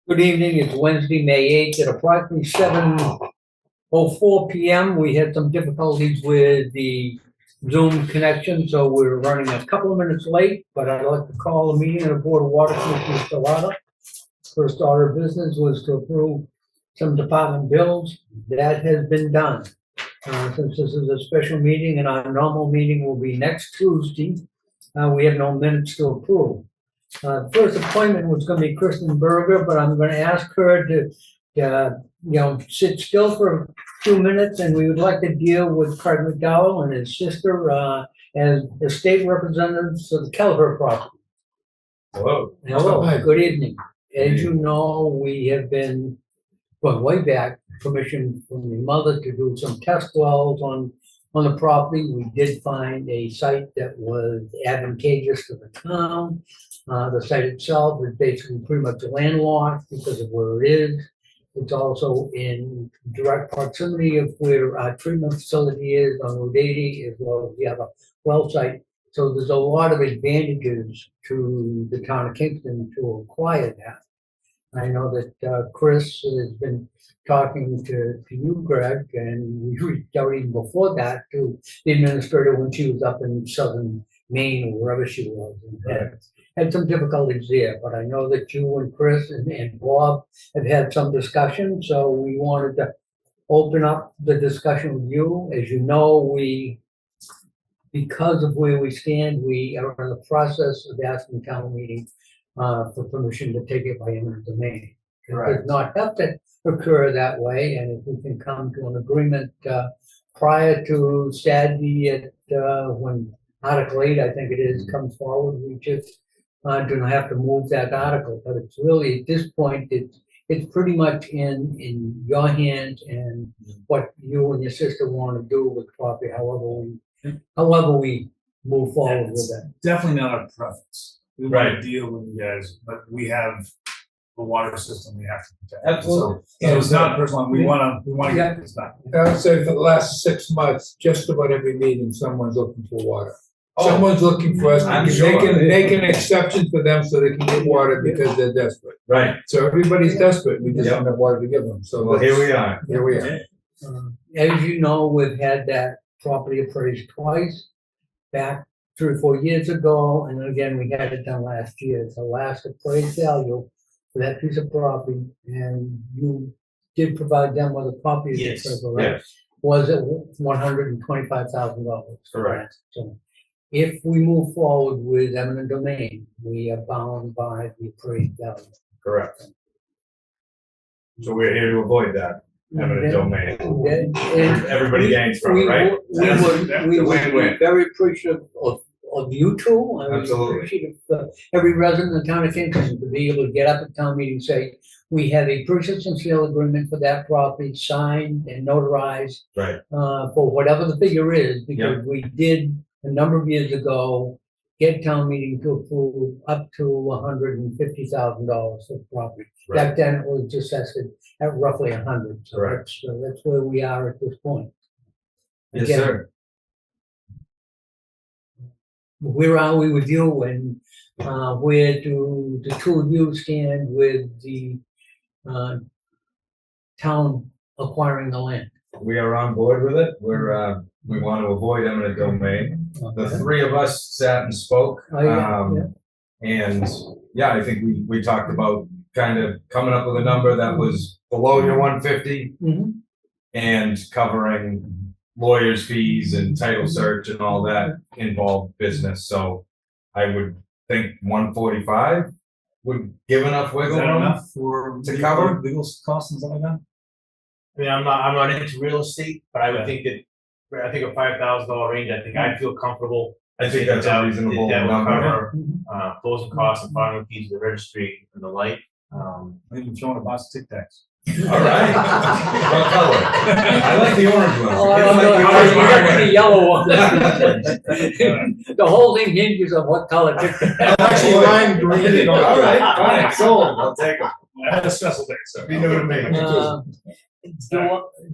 Good evening, it's Wednesday, May 8th, at approximately 7:04 p.m. We had some difficulties with the Zoom connection, so we're running a couple of minutes late, but I'd like to call a meeting of the Board of Water Commissioners to order. First order of business was to approve some department bills. That has been done. Since this is a special meeting and our normal meeting will be next Tuesday, we have no minutes to approve. First appointment was going to be Kristen Berger, but I'm going to ask her to, sit still for a few minutes, and we would like to deal with Craig McDowell and his sister as estate representatives of the Kelleher property. Hello. Hello. Hi. Good evening. As you know, we have been going way back, permission from the mother to do some test wells on the property. We did find a site that was advantageous to the town. The site itself is basically pretty much landlocked because of where it is. It's also in direct proximity of where our treatment facility is on Route 80, as well as the other well site. So there's a lot of advantages to the town of Kingston to acquire that. I know that Chris has been talking to you, Greg, and we reached out even before that to the administrator when she was up in southern Maine or wherever she was. And had some difficulties there, but I know that you and Chris and Bob have had some discussion, so we wanted to open up the discussion with you. As you know, because of where we stand, we are in the process of asking town meeting for permission to take it by eminent domain. It does not have to occur that way, and if we can come to an agreement prior to Saturday at when Article 8, I think it is, comes forward, we just do not have to move that article. But it's really, at this point, it's pretty much in your hands and what you and your sister want to do with the property, however we move forward with that. Definitely not our preference. We want to deal with you guys, but we have a water system we have to protect. Absolutely. So it's not personal. We want to get this done. I would say for the last 6 months, just about every meeting, someone's looking for water. Oh, Someone's looking for us to I'm make sure. an exception for them so they can get water because they're desperate. Right. So everybody's desperate. We just don't have water to give them. So Well, here we are. Here we are. As you know, we've had that property appraised twice, back 3 or 4 years ago, and then again, we had it done last year. It's the last appraised value for that piece of property, and you did provide them with a copy of the Yes. appraisal, right? Yes. Was it $125,000? Correct. So if we move forward with eminent domain, we are bound by the appraised value. Correct. So we're here to avoid that eminent domain. Everybody gains from it, right? We would be win-win. very appreciative of you two. I would Absolutely. appreciate every resident in the town of Kingston to be able to get up at town meeting and say, we have a purchase and sale agreement for that property signed and notarized Right. for whatever the figure is, because we did a number of years ago get town meeting to approve up to $150,000 for the property. Right. Back then it was assessed at roughly 100. So Correct. that's where we are at this point. Yes, Again, sir. Where are we with you, and where do the two of you stand with the town acquiring the land? We are on board with it. We want to avoid eminent domain. The Okay. three of us sat and spoke. Oh, yeah, And I think we talked about kind of coming up with a number that was below your 150 Mhm. and covering lawyers' fees and title search and all that involved business. So I would think 145 would give enough Is wiggle that room. enough for to cover? legal costs and stuff like that? I mean, I'm not into real estate, but I would think a $5,000 range, I think I'd feel comfortable. I think that's a reasonable That would number. cover, closing costs and filing fees of the registry and the like. I'm even throwing a box of Tic Tacs. All right. What color? I like the orange one. Oh, I Kids don't like know, the you orange got one. the yellow one. The whole thing hinges on what color. Actually, lime green. All right, fine, sold. I'll take them. I had a special day, so. You know what I mean?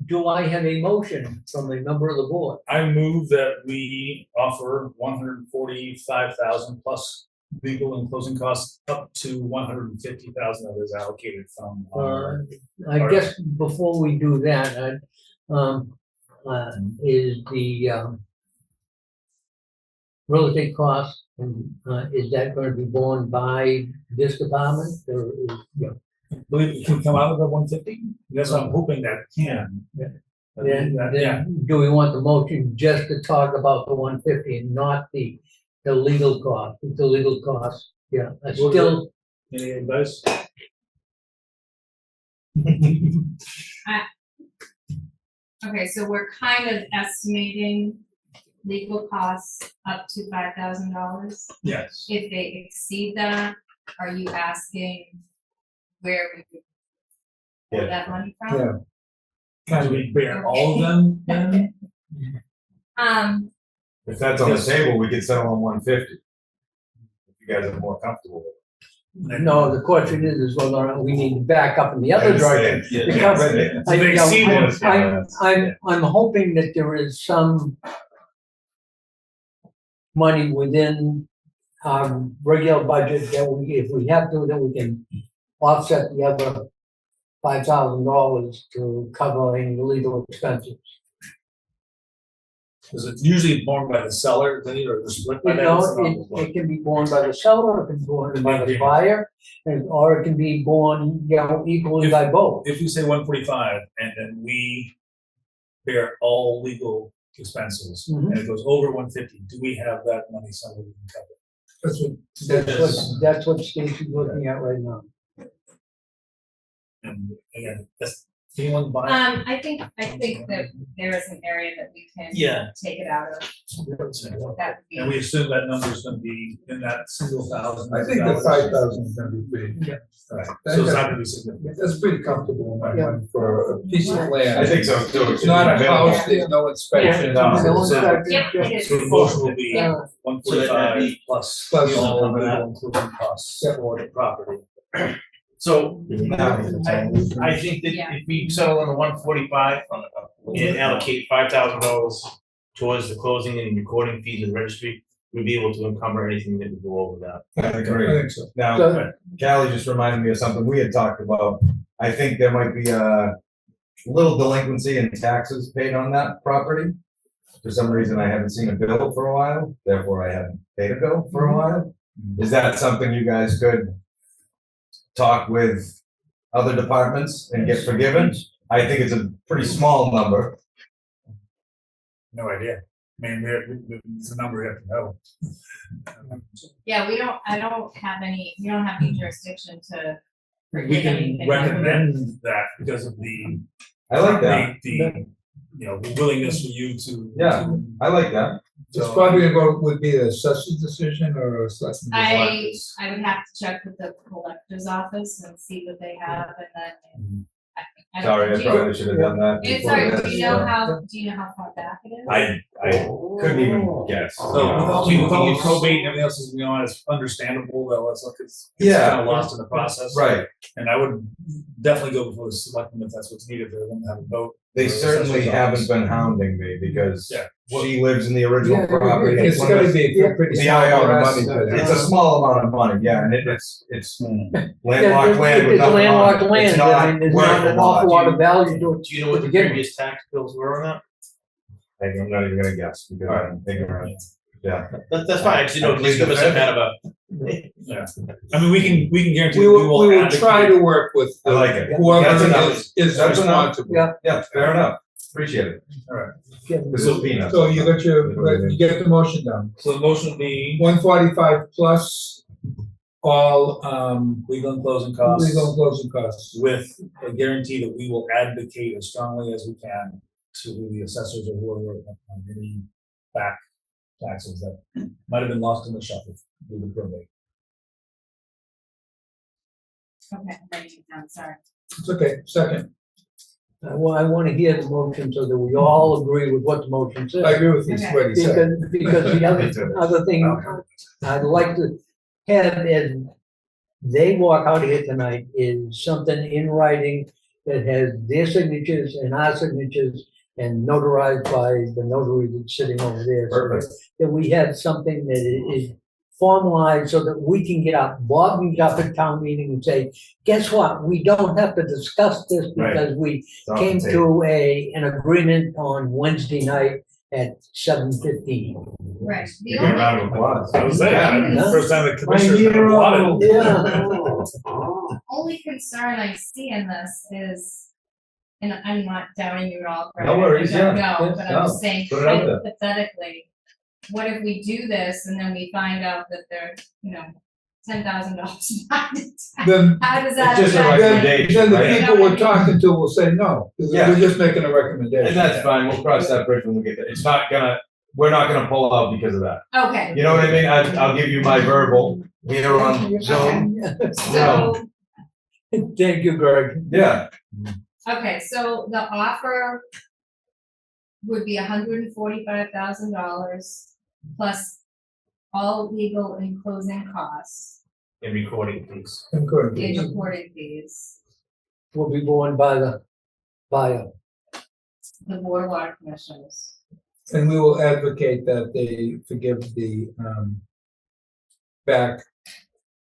Do I have a motion from a member of the board? I move that we offer 145,000 plus legal and closing costs up to 150,000 that is allocated from our. I guess before we do that, is the, real estate cost, and, is that gonna be borne by this department, or is, Believe it can come out of the 150. That's what I'm hoping that it can. then do we want the motion just to talk about the 150 and not the legal cost, the legal cost, I still, Any advice? Okay, so we're kind of estimating legal costs up to $5,000. Yes. If they exceed that, are you asking where we could pull that money from? Yeah. Can we bear all of them then? If that's on the table, we could settle on 150. If you guys are more comfortable with it. no, the question is whether or not we need to back up in the other direction. Yeah. to cover it. So they exceed it. I'm hoping that there is some money within our regular budget that we, if we have to, that we can offset the other $5,000 to cover any legal expenses. Is it usually borne by the seller, then either the split by You that? know, it can be borne by the seller, it can be borne by the buyer, or it can be borne, equally by both. If you say 145 and then we bear all legal expenses and it goes over 150, do we have that money somewhere we can cover? That's what Stacy's looking at right now. And again, that's anyone buy? I think that there is an area that we can take it out of. That would be. And we assume that number is going to be in that single thousand. I think the 5,000 is gonna be pretty. Right. That's- So it's not going to be significant. That's pretty comfortable in my mind for a piece of land. I think so too. It's not a house, there's no inspection. No. Yep, it is. So the motion will be Yeah. 145 plus Plus all all of of that, including costs for the property. So, I think that if we settle on the 145 and allocate $5,000 towards the closing and recording fees of the registry, we'll be able to encumber anything that would go over that. I I agree. think so. Now, So- Callie just reminded me of something we had talked about. I think there might be a little delinquency in taxes paid on that property. For some reason, I haven't seen a bill for a while, therefore I haven't paid a bill for a while. Is that something you guys could talk with other departments and get forgiven? I think it's a pretty small number. No idea. I mean, it's a number you have to know. Yeah, we don't have any jurisdiction to We forgive can anything. recommend that because of the. I like that. The the willingness for you to. Yeah. I like that. It's probably gonna go, would be a assessor's decision or a selectman's. I would have to check with the collector's office and see what they have, and then. I don't- Sorry, do I you- probably should have done that. It's before alright, this, do you know so- how far back it is? I couldn't even guess. So with all the probate and everything else is going on, it's understandable though, it's like it's Yeah. kind of lost in the process. Right. And I would definitely go before the selectmen if that's what's needed, they're going to have a vote. They Or certainly assessor's haven't office. been hounding me because Yeah. she lives in the original Yeah, property. It's gonna be a pretty The small IR amount of money, money. it's a small amount of money, yeah, and it's Yeah, landlocked land with it's nothing on landlocked it. land, It's I mean, there's worth not a an awful lot of value to it. Do you know what the Begin with. previous tax bills were on that? I'm not even gonna guess because I'm ignorant. Yeah. That's fine, just, just give us a kind of a. Yeah, I mean, we can guarantee. We will advocate. try to work with I like it. That's whoever enough. is That's enough. responsible. Yeah. Yeah, fair enough. Appreciate it. This is peanuts. So you got you get the motion down. So the motion would be 145 plus all, legal and closing costs. legal and closing costs. With a guarantee that we will advocate as strongly as we can to the assessors or whoever on any back taxes that might have been lost in the shuffle due to probate. Okay, I'm writing it down, sorry. It's okay, second. I want to hear the motion so that we all agree with what the motion says. I agree with you, Okay. what he said. Because the other thing I'd like to have is, they walk out here tonight is something in writing that has their signatures and our signatures and notarized by the notary that's sitting over there. So Perfect. that we have something that is formalized so that we can get up, Bob can get up at town meeting and say, guess what? We don't have to discuss this Right. because we It's off the came table. to an agreement on Wednesday night at 7:15. Right. The You get a only, round of applause. I was saying, Yeah. first time the My commissioner hero. wanted. Yeah. only concern I see in this is, and I'm not doubting you at all, Greg. No worries, I don't yeah. know, but I'm just No, saying put it out there. hypothetically, what if we do this and then we find out that they're, $10,000 behind it? Then, How does that It's just a affect then, it? recommendation. then the right? people we're talking to will say no, 'cause Yeah. we're just making a recommendation. And that's fine, we'll cross that bridge when we get there. It's not gonna, we're not gonna pull out because of that. Okay, You know what I mean? I'll give you my verbal here on Zoom. so, Thank you, Greg. Yeah, okay, so the offer would be $145,000 plus all legal and closing costs And recording, please. Concurrent. and recording fees. Will be borne by the buyer. The Board of Water Commissioners. And we will advocate that they forgive the, back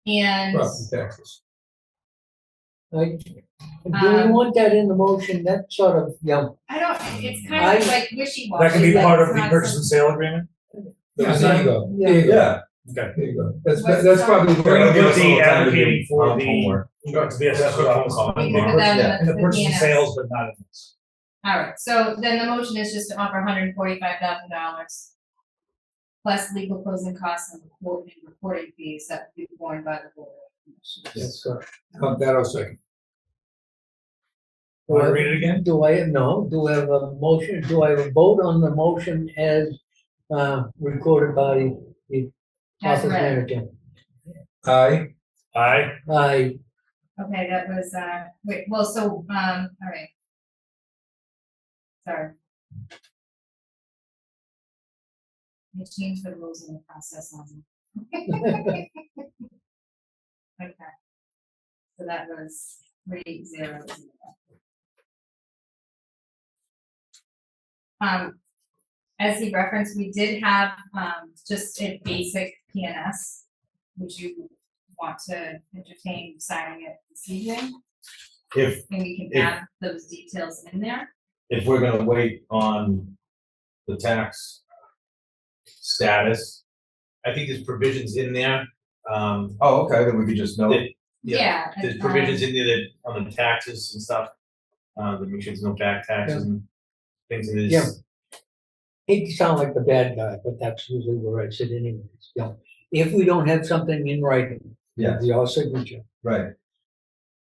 And property taxes. Right? Do we want that in the motion? That sort of, I don't, it's kind of like wishy-washy. That can be like part of it's the not purchase and sale agreement? Yeah, there you go, there you go, yeah. Okay. there you go. That's probably. We're gonna Give put us a the little time to do advocating for the, homework. to the assessor's Quick phone office. call. We can put that Yeah. in And the purchase and PNS. sales, but not in this. All right, so then the motion is just to offer $145,000 plus legal closing costs and recording fees that would be borne by the Board of Commissioners. that's correct. That I'll second. Want to read it again? Do I have a motion, do I have a vote on the motion as recorded by the As office read. manager? Aye, Aye. I, Okay, that was, wait, well, so, all right. Sorry. I changed the rules in the process on them. Okay. So that was 3-0. As he referenced, we did have, just a basic PNS. Would you want to entertain signing it this evening? If, And we can If- add those details in there? if we're gonna wait on the tax status. I think there's provisions in there, Oh, okay, then we could just note. that, Yeah. there's provisions in there that, on the taxes and stuff, that make sure there's no back taxes and things in this. Yeah. hate to sound like the bad guy, but that's usually where I sit anyways. If we don't have something in writing, Yeah. your signature, Right,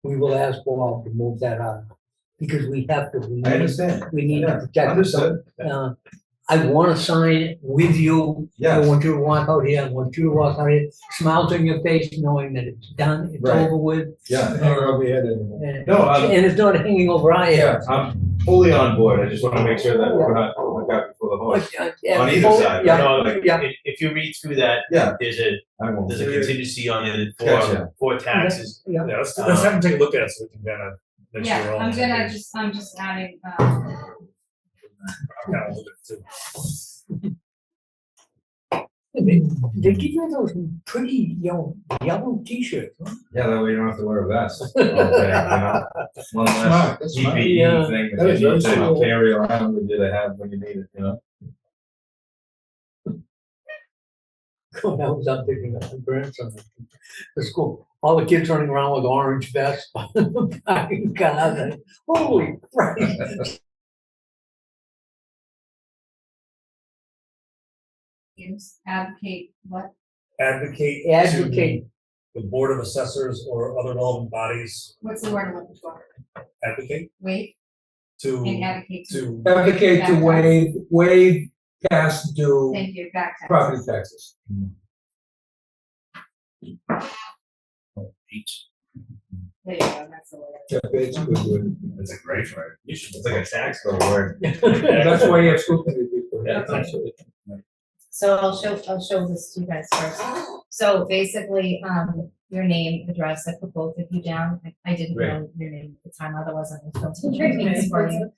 we will ask Bob to move that out. Because we have to, I understand. we need to Yeah, protect ourselves. Understood. I wanna sign it with you. I Yeah, want you to walk out here, I want you to walk out here, smiles on your face, knowing that it's done, it's Right. over with. yeah. hang over your head anymore. And No, I'm- and it's not hanging over our head. I'm fully on board. I just wanna make sure that we're not, look out before the horse. On either side, Yeah, No, like, yeah. if you read through that, Yeah. there's a I there's a won't. contingency on it Gotcha. for taxes. Yeah, Yeah, let's have them take a look at it so we can kind of make sure we're Yeah, all. I'm on the same gonna page. just, I'm just adding, I'm kind of looking at it too. They give you those pretty, yellow t-shirts, huh? Yeah, that way you don't have to wear a vest. all day, you know? One less Smart, that's smart. PPE Yeah. thing That that is you very need to smart. carry around with you to have when you need it, you know? When I was up picking up my grandson at school, all the kids running around with orange vests. God, holy Christ. advocate what? Advocate. Advocate. to The Board of Assessors or other relevant bodies, What's the word I'm looking for? advocate Wait, and to, advocate. to, Advocate to waive past due Thank you, back tax. property taxes. There you go, that's the word. Yeah, it's a good word. It's a great word. It's like a tax code word. That's why you have school committee people. Yeah. Absolutely. So I'll show this to you guys first. So basically, your name, address, I put both of you down. I didn't know your name at the time, otherwise I would fill in your names for you.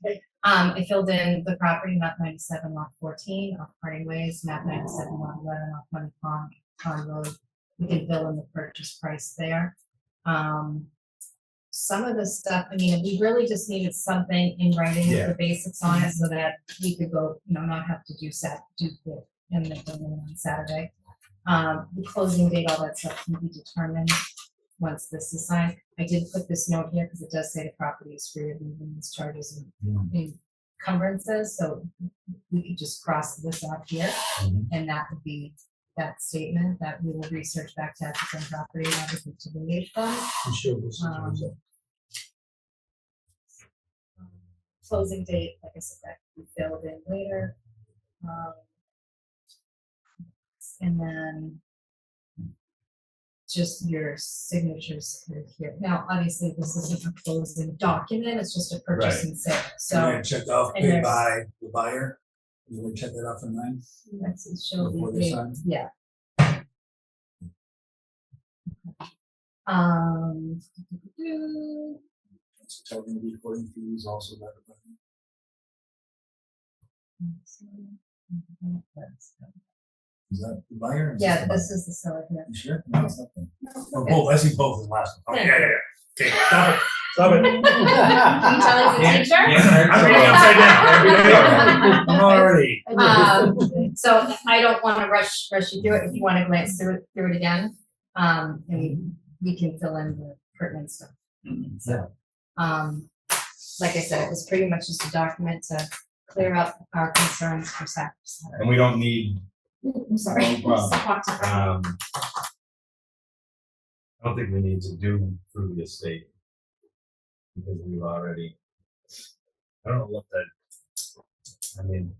I filled in the property, map 97, lot 14, off Parting Ways, map 97, lot 11, off Money Pond, Pond Road. We can fill in the purchase price there. Some of the stuff, I mean, we really just needed something in writing with the basics on it so that we could go, not have to do the in the building on Saturday. The closing date, all that stuff can be determined once this is signed. I did put this note here because it does say the property is free of maintenance charges and encumbrances, so we could just cross this off here, and that would be that statement that we will research back taxes on property and everything to relieve them. I'm sure this is a result. Closing date, like I said, that can be filled in later. And then just your signatures here. Now, obviously, this isn't a closing document, it's just a purchase and sale, so. Check off and paid there's- by the buyer. You want to check that off for 9? That's it, show Before the they date, sign? yeah. Tell them the recording fees also that. Is that the buyer? or is Yeah, the buyer? this is the seller here. You sure? No, it's not them. Oh, Okay. both, I see both of the last one. Oh, Thank yeah, you. yeah, yeah. Okay, stop it, stop it. Can you tell he's a teacher? I'm reading upside down. I'm already. So I don't wanna rush you through it, if you wanna glance through it again, and we can fill in the pertinent stuff. So, like I said, it was pretty much just a document to clear up our concerns for SAC. And we don't need, I'm sorry. No problem. Talk to- I don't think we need to do through the estate. Because we've already, I don't know what that, I mean.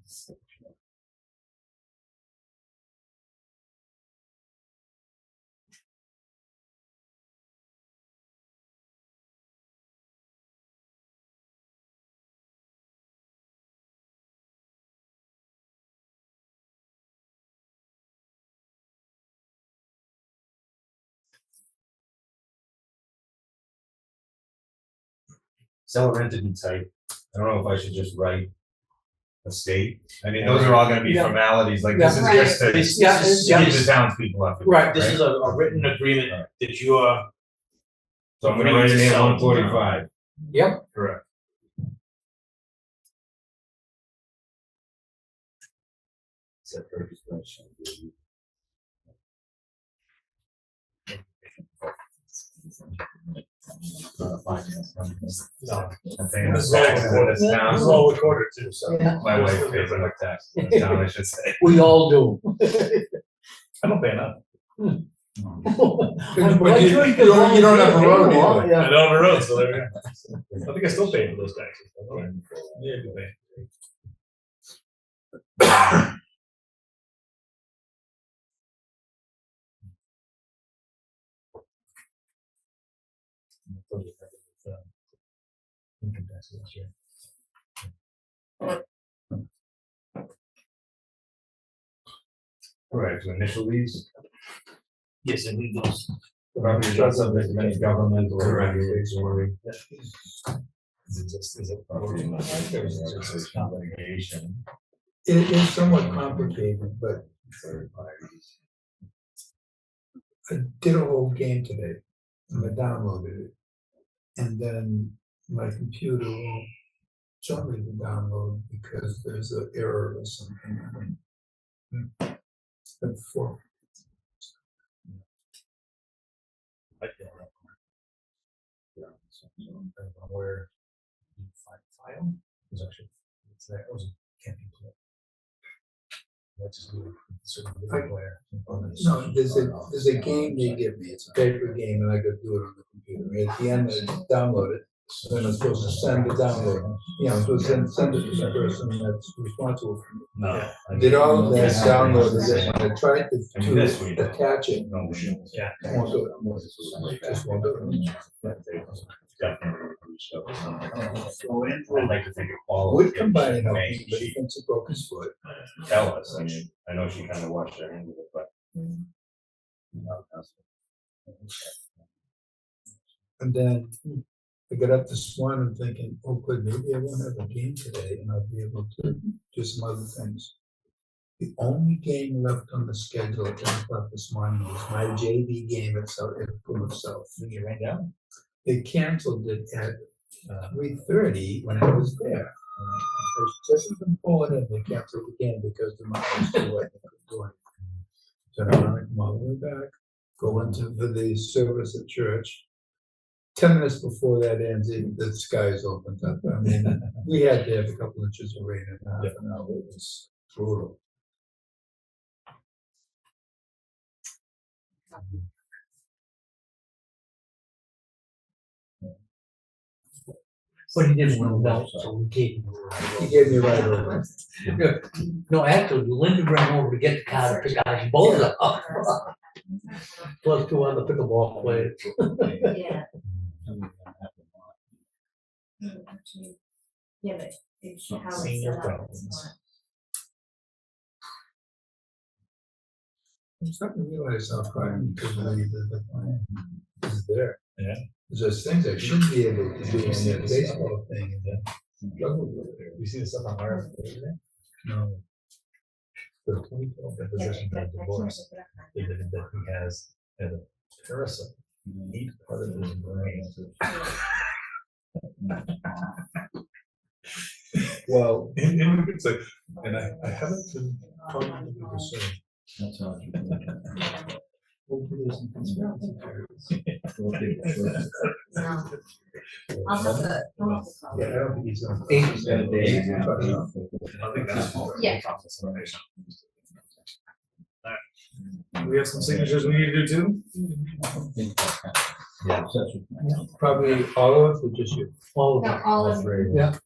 Seller entity type, I don't know if I should just write estate. I mean, those are all gonna be Yeah. formalities, like this is Right. just to This- Yeah, this is- yeah. keep the townspeople up. to date, Right, This is a written agreement that you are. So I'm gonna write it in Sell. 145. Yep, Correct. Set purchase price. Finance company. No. I'm thinking This is of all taxes in recorded. this This is town. all recorded too, so. Yeah. My wife pays enough taxes in this town, I should say. we all do. I don't pay enough. I'm But you sure you could don't have a volunteer road to pay more, either. I yeah. don't have a road, so there we go. I think I still pay for those taxes. Yeah, you pay. Income tax last year. Correct, to initial these, Yes, and we those. property is not subject to any governmental or regulatory. Is it just, is it? Property is not subject to registration, litigation, It is somewhat complicated, but third parties. I did a whole game today, and I downloaded it. And then my computer won't show me the download because there's an error or something. But for, I feel that. Yeah, so, depending on where you find file, is actually, it's there, or is it can't be put. Let's just do it. Certain video player. no, there's a game they give me, it's a paper game, and I could do it on the computer. And at the end, I download it, then I'm supposed to send the download. I'm supposed to send it to the person that's responsible for it. No. I did all of that, Yes. downloaded it, when I tried I mean, this we to know. attach it, No, we don't. Yeah. it won't do it. Just won't do it. Definitely. I'd like to think of all. Would combine help, but he thinks he broke his foot. Tell us, I mean, I know she kind of washed her hands of it, but. And then I got up this morning thinking, oh, good, maybe I won't have a game today and I'll be able to do some other things. The only game left on the schedule at 10 o'clock this morning was my JV game at Plymouth South. Then you ran down. They canceled it at 3:30 when I was there. I was just as important, they canceled the game because the money was too late. They couldn't do anything. So now I come all the way back, go into the service at church. 10 minutes before that ends, the skies opened up. I mean, we had to have a couple inches of rain in half an hour. It was brutal. But he didn't want to know, so we gave him. He gave me a ride over. No, actually, Linda ran over to get the car to pick out his boat up. Plus two other pickleball players. Yeah. Yeah, but it's how it's Senior set up. problems. It's not- I'm starting to realize how fine the plan is there. Yeah. There's things I should be able to do in that baseball thing and then struggle with it. You see the stuff on our, No. the 2012 deposition of divorce, they did that he has a parasite eat part of his brain. Well, And we could say, and I haven't been talking to the person. That's all. hopefully there's some conspiracy theories. No. I'll have to. Yeah, I don't think he's on. Eight. I think that's. Yeah. We have some signatures we need to do too? Yeah. Probably all of it, or just you? All of No, them. all of them. Yeah.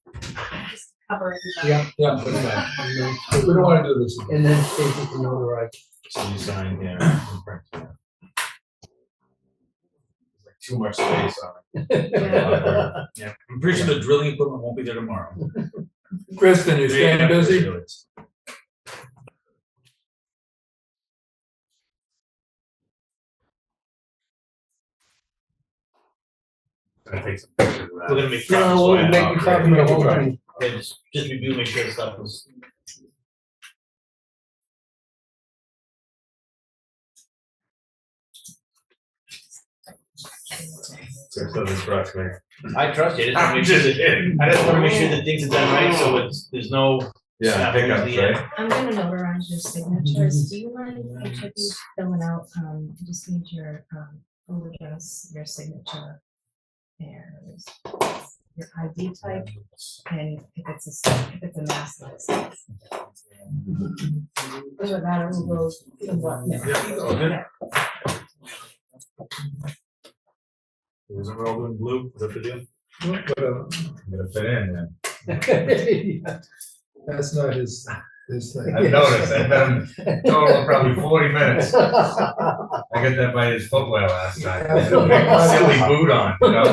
Just cover everybody. Yeah, that's fine. We don't wanna do this. again. And then Stacy can notarize. So you sign here. and print here. There's like too much space on it. Yeah, I'm pretty sure the drilling equipment won't be there tomorrow. Kristen, you staying busy? I take some pictures of We're that. gonna make. No, copies, we'll so I- make you copy of the whole thing. Yeah, just review, make sure the stuff was. So this trust me. I trust you, I just wanna make sure that, I just wanna make sure that things are done right, so it's, there's no. Yeah, snafus pickups, at the end. right? I'm gonna notarize your signatures. Do you mind if I keep filling out, I just need your, full address, your signature. And your ID type, and if it's a mass license. Doesn't matter who goes, to what. Yeah, Isn't we all doing blue? Is that the deal? Whatever. I'm gonna fit in there. That's not his thing. I've noticed, I've been total probably 40 minutes. I got that by his footwear last night. Silly boot on, you know?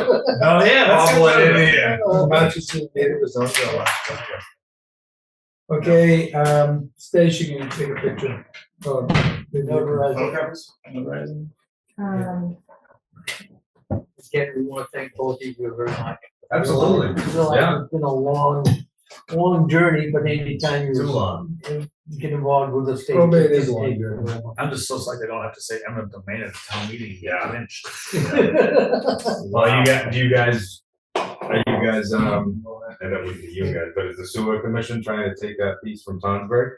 Oh, yeah, that's All in good. here. Manchester made it his own goal. Okay, Stacy, can you take a picture? Oh, Notarize. Um, Again, we want to thank both of you very much. Absolutely, I realize yeah. It's been a long journey, but anytime you Too long. get involved with the state. Probate is a long journey. I'm just so psyched I don't have to say eminent domain at the town meeting. Yeah. Lynched. Well, do you guys, are you guys, I know we you guys, but is the sewer commission trying to take that piece from Tonsberg?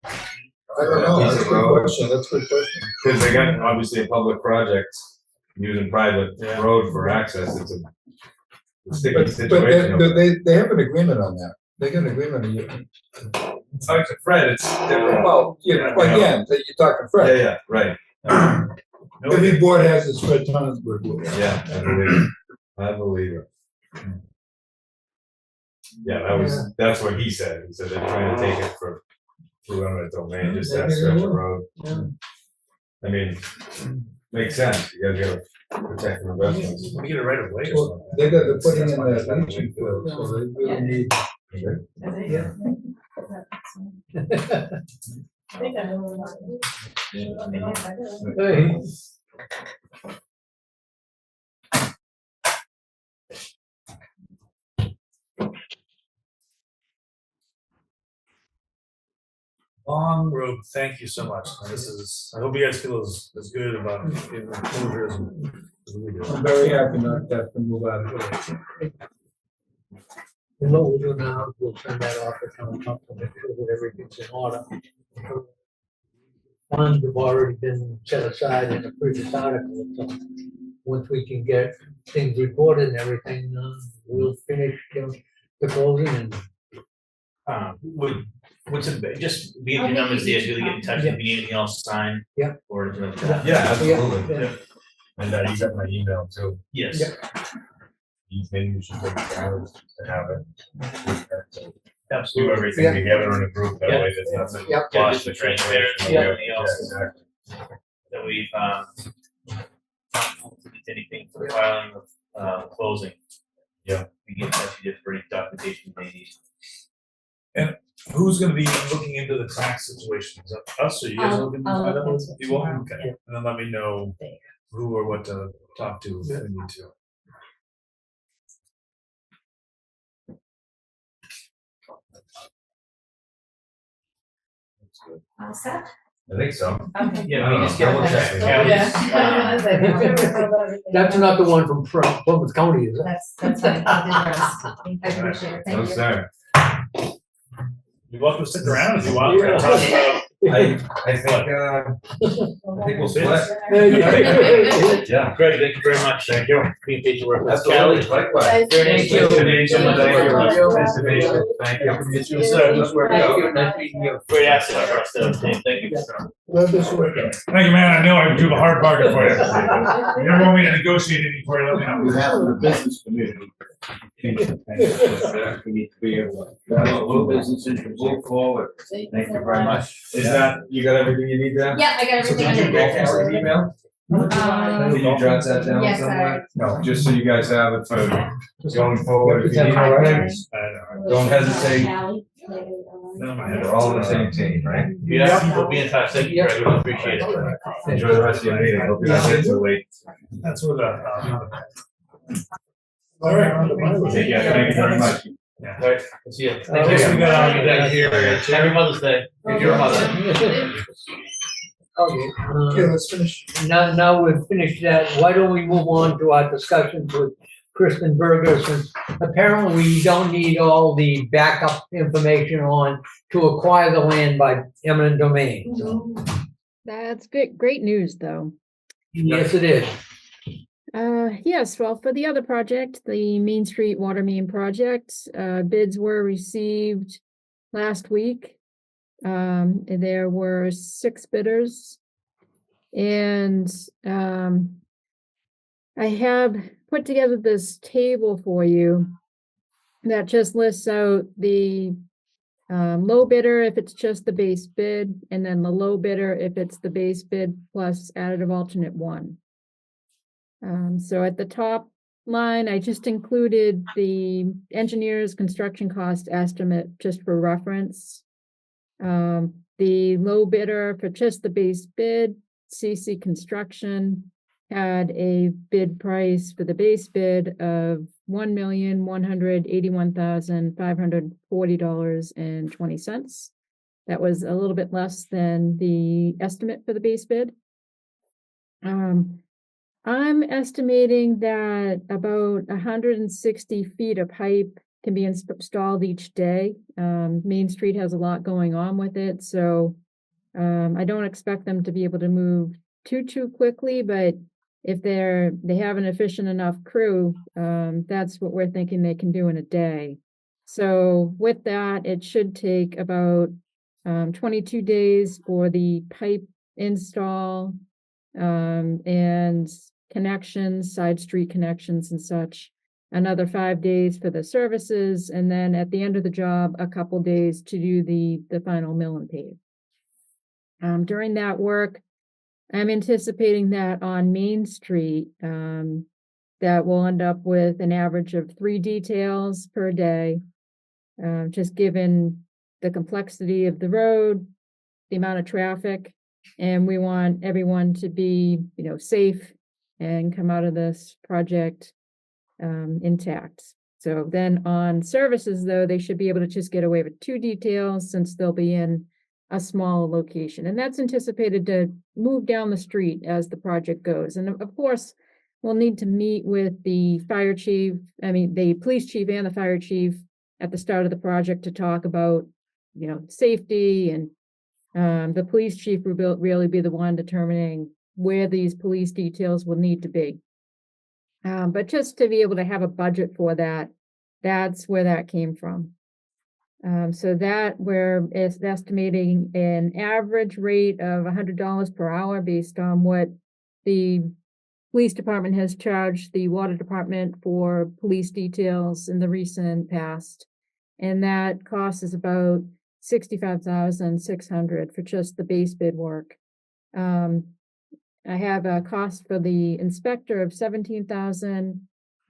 I don't know, that's a Piece of good road? question, that's a good question. Cause they got obviously a public project using private Yeah. road for access, it's a sticky But situation. over there. they have an agreement on that, they got an agreement. Talk to Fred, it's different. Well, again, you're talking Yeah, Fred. yeah, right. Every board has its Fred Tonsberg rule. Yeah, I believe it. I believe it. Yeah, that's what he said. He said they're trying to take it through eminent domain, just that stretch of road. Yeah. I mean, makes sense. You guys gotta protect your investments. We get it right away or Well, something. they got to put in that leaching field, so they really need. Yeah. Hey. long road. Thank you so much. This is, I hope you guys feel as good about getting the closure as we do. I'm very happy not to have to move out of here. And what we'll do now, we'll send that off to town council, make sure that everything's in order. Funds have already been set aside in the previous article, so once we can get things reported and everything, we'll finish the closing and. What's it, just be your numbers there, really get in touch if you need anything else signed. Yeah. Or anything like that. Yeah, absolutely. Yeah. And you got my email too. Yes. Maybe you should take it down to have it. Do Absolutely. everything together in a group, that Yeah. way there's nothing. Yeah. Yeah, lost just in the transparency, translation. everything Yeah, else. exactly. That we've, anything for the filing of, closing. Yeah. We get in touch with you for any documentation they need. Who's gonna be looking into the tax situation? Is that us or you guys I'll- looking to I'll find look out? into it You will, tomorrow. okay, Yeah. and then let me know There you who or what to talk to if we need to. That's good. All set? I think so. Okay. Yeah, we just get Double check. That's not the one from Plymouth County, is it? That's fine. I'll do the rest. I appreciate it. No, Thank you. sir. You're welcome to stick around if you want. We're gonna talk about I think we'll split. Yeah. Greg, thank you very much. Thank you. Being patient work with Absolutely, Callie. likewise. Very nice to meet you. Thank you. Nice to meet you. Thank you. Yes, sir. Let's work Thank out. you, nice meeting you. Great asset for us, though. Thank you. Let this work out. Thank you, man. I know I do a hard bargain for you. If you ever want me to negotiate anything for you, let me know. You have the business community. We need to be able to move businesses, move forward. Thank you very much. Is that, you got everything you need there? Yeah, I got So everything. did you get Kelly's email? Can you jot that down Yes, somewhere? No, just so you guys have it for going forward. If you need Okay. anything, don't hesitate. No, my They're all on the same team, right? Yeah, we'll be in touch. Thank you, Greg. We appreciate it. Enjoy the rest of your meeting. Hope you're not getting too late. That's what all right. Take care. Thank you very much. Yeah. All right, see you. At least we got all you down here. Happy Mother's Day. If you're a mother. Okay, Okay, let's finish. now we've finished that, why don't we move on to our discussions with Kristen Berger, since apparently we don't need all the backup information on to acquire the land by eminent domain. So, That's good, great news, though. yes, it is. Yes, well, for the other project, the Main Street Water Main project, bids were received last week. There were 6 bidders. And, I have put together this table for you that just lists out the low bidder if it's just the base bid, and then the low bidder if it's the base bid plus additive alternate 1. So at the top line, I just included the engineer's construction cost estimate just for reference. The low bidder for just the base bid, CC Construction, had a bid price for the base bid of $1,181,540.20. That was a little bit less than the estimate for the base bid. I'm estimating that about 160 feet of pipe can be installed each day. Main Street has a lot going on with it, so I don't expect them to be able to move too quickly, but if they have an efficient enough crew, that's what we're thinking they can do in a day. So with that, it should take about 22 days for the pipe install and connections, side street connections and such, another 5 days for the services, and then at the end of the job, a couple days to do the final mill and pave. During that work, I'm anticipating that on Main Street, that we'll end up with an average of 3 details per day, just given the complexity of the road, the amount of traffic, and we want everyone to be, safe and come out of this project intact. So then on services, though, they should be able to just get away with 2 details since they'll be in a small location. And that's anticipated to move down the street as the project goes. And of course, we'll need to meet with the the police chief and the fire chief at the start of the project to talk about, safety, and the police chief will really be the one determining where these police details will need to be. But just to be able to have a budget for that, that's where that came from. So that we're estimating an average rate of $100 per hour based on what the police department has charged the water department for police details in the recent past. And that cost is about $65,600 for just the base bid work. I have a cost for the inspector of $17,000.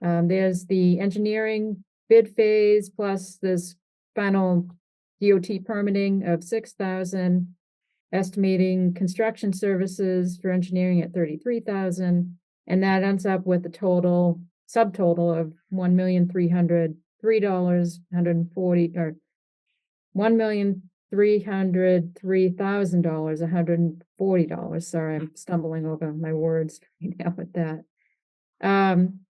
There's the engineering bid phase plus this final DOT permitting of $6,000, estimating construction services for engineering at $33,000, and that ends up with a total subtotal of $1,303,140 or $1,303,140. Sorry, I'm stumbling over my words right now with that.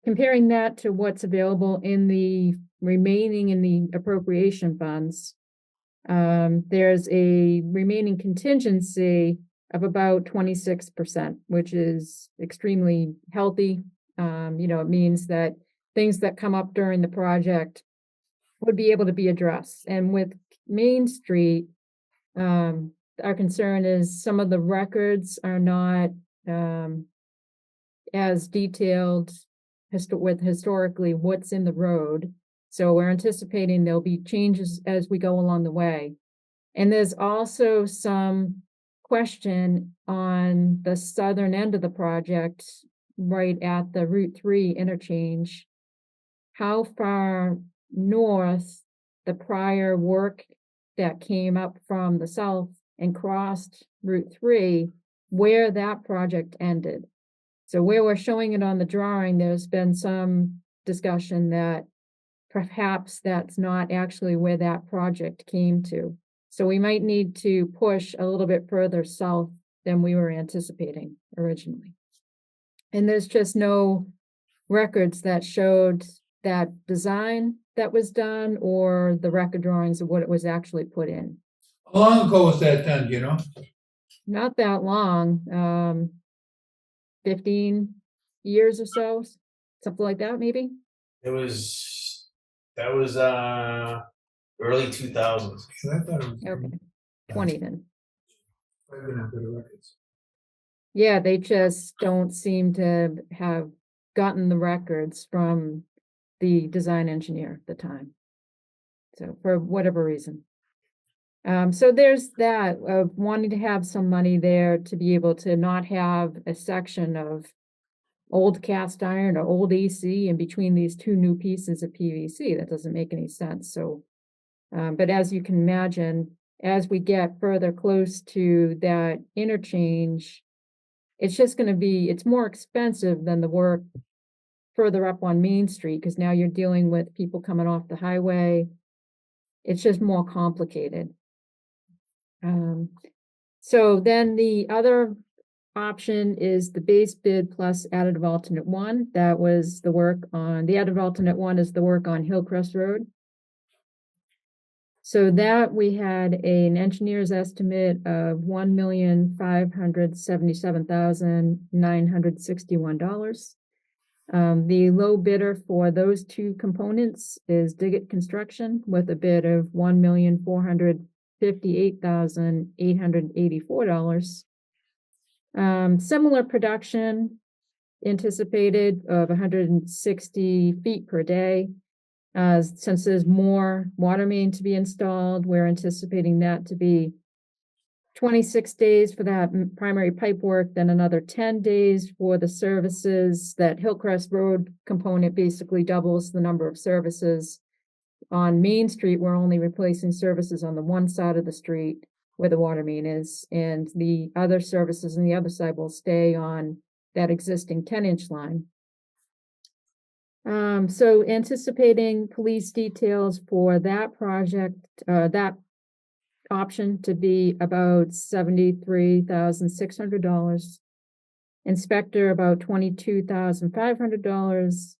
Comparing that to what's available in the remaining in the appropriation funds, there's a remaining contingency of about 26%, which is extremely healthy. It means that things that come up during the project would be able to be addressed. And with Main Street, our concern is some of the records are not as detailed with historically what's in the road. So we're anticipating there'll be changes as we go along the way. And there's also some question on the southern end of the project, right at the Route 3 interchange, how far north the prior work that came up from the south and crossed Route 3, where that project ended. So where we're showing it on the drawing, there's been some discussion that perhaps that's not actually where that project came to. So we might need to push a little bit further south than we were anticipating originally. And there's just no records that showed that design that was done or the record drawings of what it was actually put in. How long ago was that done, do you know? Not that long, 15 years or so, something like that, maybe. That was early 2000s. I thought it was. Okay, 20 then. I've been after the records. Yeah, they just don't seem to have gotten the records from the design engineer at the time. So for whatever reason. So there's that of wanting to have some money there to be able to not have a section of old cast iron or old AC in between these two new pieces of PVC. That doesn't make any sense. So, but as you can imagine, as we get further close to that interchange, it's just going to be, it's more expensive than the work further up on Main Street, because now you're dealing with people coming off the highway. It's just more complicated. So then the other option is the base bid plus additive alternate one. That was the work on, the additive alternate one is the work on Hillcrest Road. So that we had an engineer's estimate of $1,577,961. The low bidder for those two components is Diggett Construction with a bid of $1,458,884. Similar production anticipated of 160 feet per day. Since there's more water main to be installed, we're anticipating that to be 26 days for that primary pipe work, then another 10 days for the services. That Hillcrest Road component basically doubles the number of services. On Main Street, we're only replacing services on the one side of the street where the water main is, and the other services on the other side will stay on that existing 10-inch line. So anticipating police details for that project, that option to be about $73,600. Inspector about $22,500.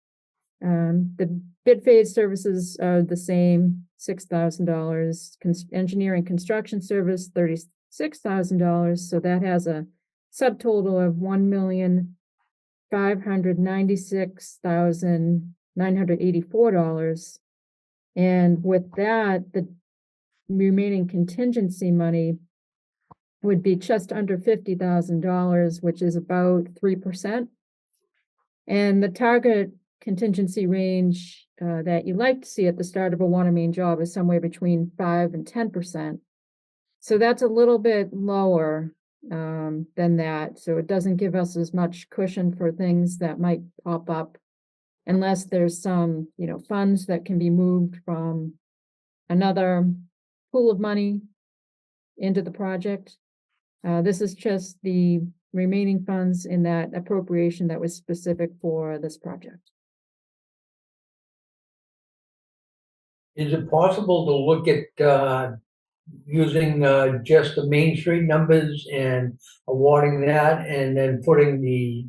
The bid phase services are the same, $6,000. Engineering construction service, $36,000. So that has a subtotal of $1,596,984. And with that, the remaining contingency money would be just under $50,000, which is about 3%. And the target contingency range that you like to see at the start of a water main job is somewhere between 5 and 10%. So that's a little bit lower than that. So it doesn't give us as much cushion for things that might pop up unless there's some, funds that can be moved from another pool of money into the project. This is just the remaining funds in that appropriation that was specific for this project. Is it possible to look at using just the Main Street numbers and awarding that, and then putting the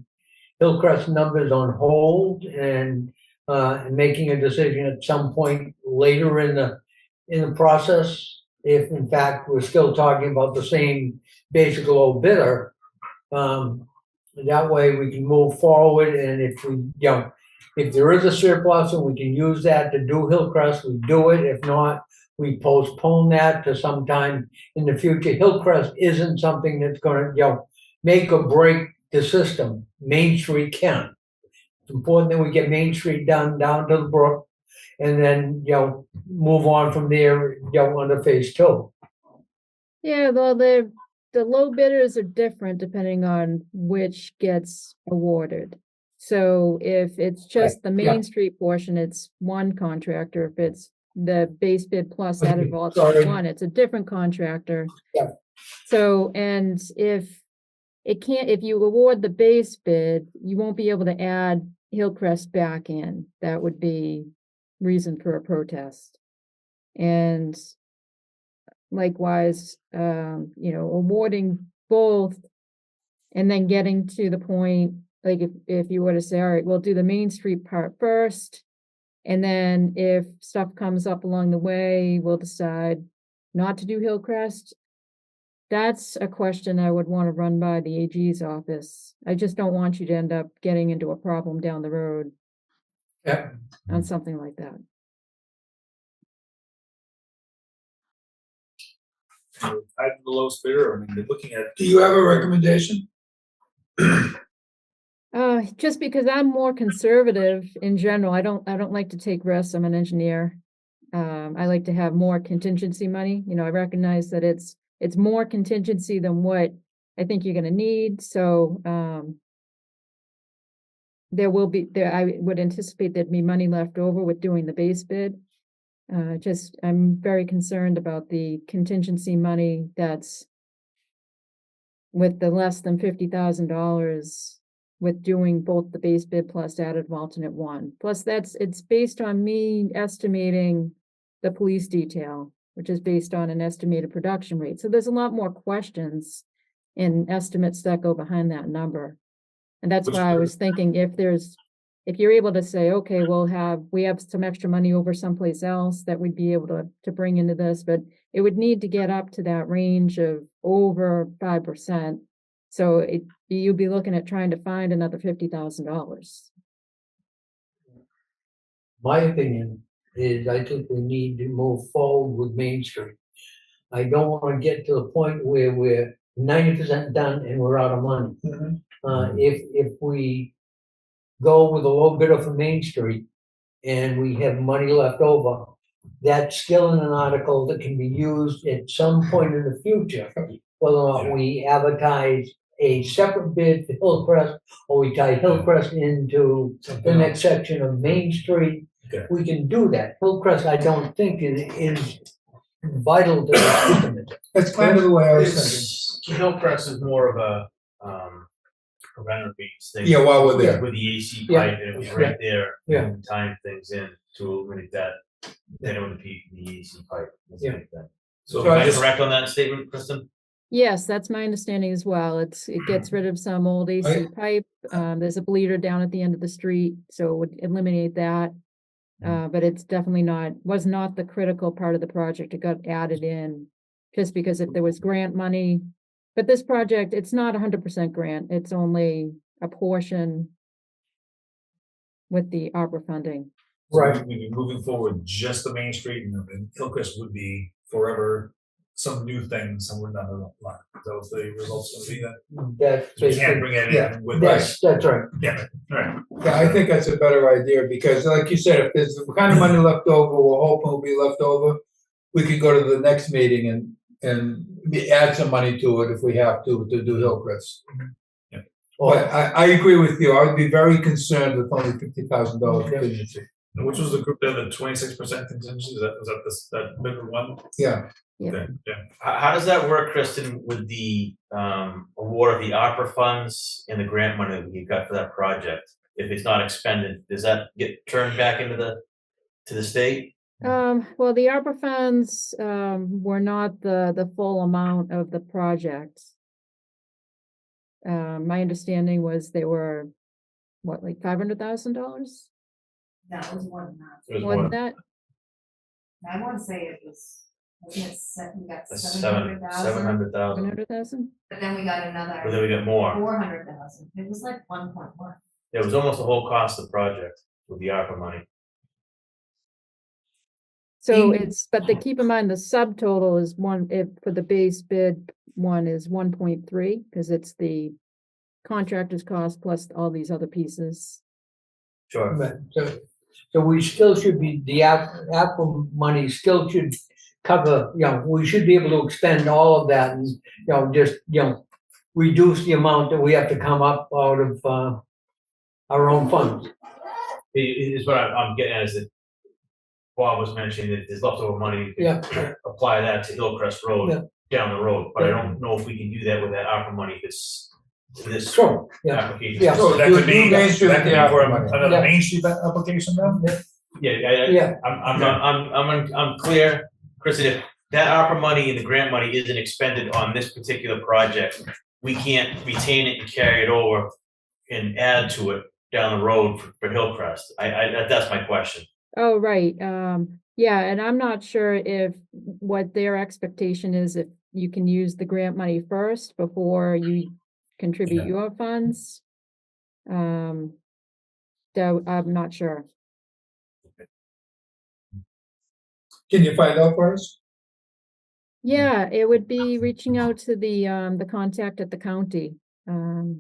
Hillcrest numbers on hold and making a decision at some point later in the process, if in fact we're still talking about the same basic low bidder? That way we can move forward, and if there is a surplus and we can use that to do Hillcrest, we do it. If not, we postpone that to sometime in the future. Hillcrest isn't something that's gonna, make or break the system. Main Street can. It's important that we get Main Street done down to the brook, and then, move on from there, under phase 2. Yeah, well, the low bidders are different depending on which gets awarded. So if it's just the Main Street portion, it's one contractor. If it's the base bid plus added vault one, it's a different contractor. Yeah. So, and if you award the base bid, you won't be able to add Hillcrest back in. That would be reason for a protest. And likewise, awarding both and then getting to the point, like if you were to say, all right, we'll do the Main Street part first, and then if stuff comes up along the way, we'll decide not to do Hillcrest. That's a question I would want to run by the AG's office. I just don't want you to end up getting into a problem down the road on something like that. I'm the lowest bidder. I mean, they're looking at. Do you have a recommendation? Just because I'm more conservative in general, I don't like to take risks. I'm an engineer. I like to have more contingency money. I recognize that it's more contingency than what I think you're going to need. So I would anticipate there'd be money left over with doing the base bid. I'm very concerned about the contingency money that's with the less than $50,000 with doing both the base bid plus added alternate one. Plus it's based on me estimating the police detail, which is based on an estimated production rate. So there's a lot more questions and estimates that go behind that number. And that's why I was thinking if you're able to say, okay, we have some extra money over someplace else that we'd be able to bring into this, but it would need to get up to that range of over 5%. So you'd be looking at trying to find another $50,000. My opinion is I think we need to move forward with Main Street. I don't want to get to the point where we're 90% done and we're out of money. If we go with a low bidder for Main Street and we have money left over, that's still in an article that can be used at some point in the future, whether or not we advertise a separate bid for Hillcrest or we tie Hillcrest into the next section of Main Street. Okay. We can do that. Hillcrest, I don't think is vital to the system. That's kind of the way I was thinking. Hillcrest is more of a preventative maintenance thing. Yeah, while we're there. With the AC Yeah. pipe, and it was right there. Yeah. And tying things in to eliminate that. Then it would be the AC pipe. Was a big thing. So So I Am I just- correct on that statement, Kristen? Yes, that's my understanding as well. It gets rid of some old AC pipe. There's a bleeder down at the end of the street, so it would eliminate that. But it's definitely was not the critical part of the project. It got added in just because if there was grant money. But this project, it's not 100% grant. It's only a portion with the ARPA funding. Right. We'd be moving forward, just the Main Street and Hillcrest would be forever some new thing somewhere down the line. So if the results gonna be that, That's we can't bring it Yeah. in with. that's right. Yeah, right. Yeah, I think that's a better idea, because like you said, if there's the kind of money left over, we're hoping will be left over, we could go to the next meeting and add some money to it if we have to do Hillcrest. But I agree with you, I would be very concerned with only $50,000 contingency. And which was the group there, the 26% contingency, was that that bigger one? Yeah, Yeah. Okay, yeah. How does that work, Kristen, with the award of the opera funds and the grant money that you got for that project? If it's not expended, does that get turned back into the state? Well, the ARPA funds were not the full amount of the project. My understanding was they were, what, like $500,000? That was more than that. It was More more than that? I want to say it was, we got than 700,000, 700,000, 100,000? but then we got but then another we got more. 400,000. It was like 1.1. It was almost the whole cost of the project with the ARPA money. So but keep in mind, the subtotal is for the base bid one is 1.3, because it's the contractor's cost plus all these other pieces. Sure. Right, so we still should be, the Apple money still should cover, we should be able to expend all of that and, just, reduce the amount that we have to come up out of, our own funds. It is what I'm getting at is that Bob was mentioning that there's leftover money. Yeah. Apply that to Hillcrest Yeah. Road down the road, but I Yeah. don't know if we can do that with that ARPA money if it's this Sure, yeah. application. Yeah. So that Do- could be, do Main Street that could with the be for ARPA money. another Yeah. Main Street application then? Yeah, Yeah, I'm clear, Chris, if that ARPA money and the grant money isn't expended on this particular project, we can't retain it and carry it over and add to it down the road for Hillcrest. That's my question. Oh, right. Yeah, and I'm not sure if what their expectation is, if you can use the grant money first before you contribute Yeah. your funds. So I'm not sure. can you find out for us? Yeah, it would be reaching out to the contact at the county. That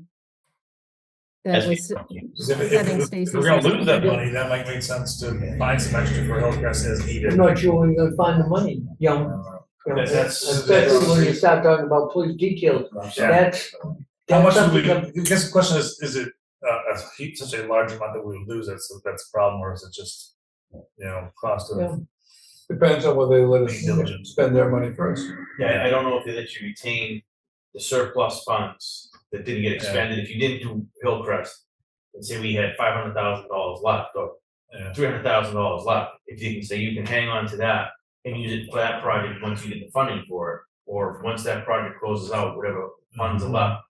As we- was Because if setting we're Stacy's gonna lose that estimate. money, that might make sense to find some extra for Hillcrest as needed. I'm not sure where you're gonna find the money, That's- especially when you start talking about police details, Yeah. that's. How much that's would we, something I guess the question is it such a large amount that we would lose, that's a problem, or is it just, cost Yeah. of? Depends on whether they let us Being diligent. spend their money first. Yeah, I don't know if they let you retain the surplus funds that didn't get expended. If you didn't do Hillcrest, and say we had $500,000 left or Yeah. $300,000 left, if you can say you can hang on to that and use it for that project once you get the funding for it, or once that project closes out, whatever funds are left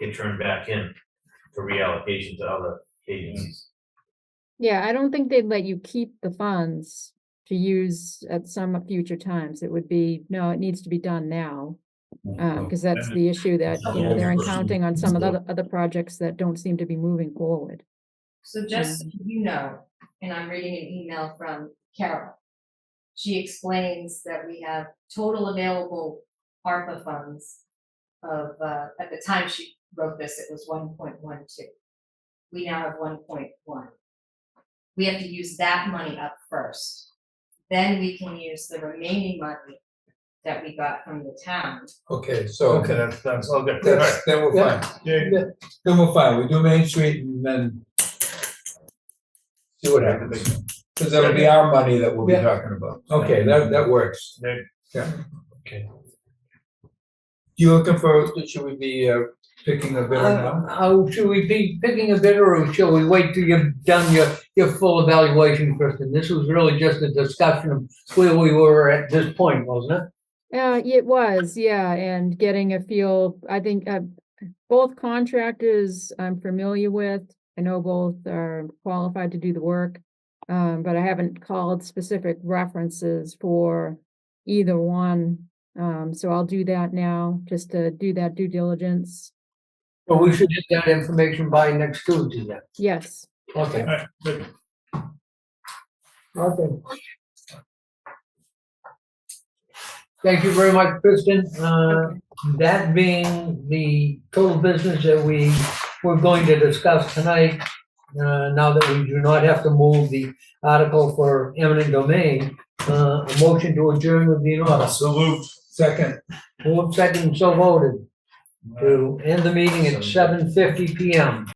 get turned back in for reallocation to other agencies. Yeah, I don't think they'd let you keep the funds to use at some future times. It would be, no, it needs to be done now. Because that's the issue that, they're encountering on some of the other projects that don't seem to be moving forward. So just, so you know, and I'm reading an email from Carol. She explains that we have total available ARPA funds of, at the time she wrote this, it was 1.12. We now have 1.1. We have to use that money up first. Then we can use the remaining money that we got from the town. Okay, so Okay, that's all good. All right. then we're Yeah. fine, Yeah. then we're fine, we do Main Street and then see what happens. Because that'll be our money that we'll be Yeah. talking about. Okay, that works. Yeah. Yeah. Okay. You looking for, should we be picking a bidder now? Should we be picking a bidder or shall we wait till you've done your full evaluation, Kristen? This was really just a discussion of where we were at this point, wasn't it? It was, yeah, and getting a feel, I think, both contractors I'm familiar with. I know both are qualified to do the work. But I haven't called specific references for either one. So I'll do that now, just to do that due diligence. So we should get that information by next Tuesday then. Yes, Okay. Alright, good. Okay. Thank you very much, Kristen. That being the total business that we're going to discuss tonight, now that we do not have to move the article for eminent domain, a motion to adjourn would be in order. So moved. Second. Moved, second, so voted. To end the meeting at 7:50 PM.